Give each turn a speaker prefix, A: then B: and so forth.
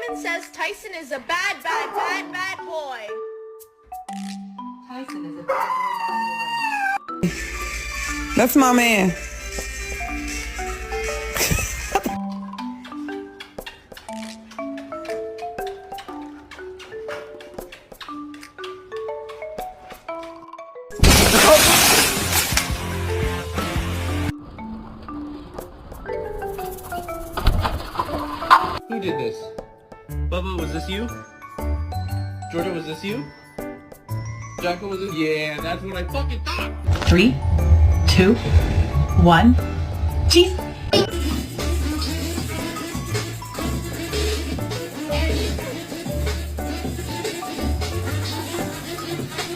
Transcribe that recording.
A: Simon says Tyson is a bad boy.
B: Tyson is a bad boy.
C: That's my man.
D: Who did this? Bubba, was this you? Georgia, was this you? Jacko, was it? Yeah, that's what I fucking thought!
B: 3, 2, 1. Cheese.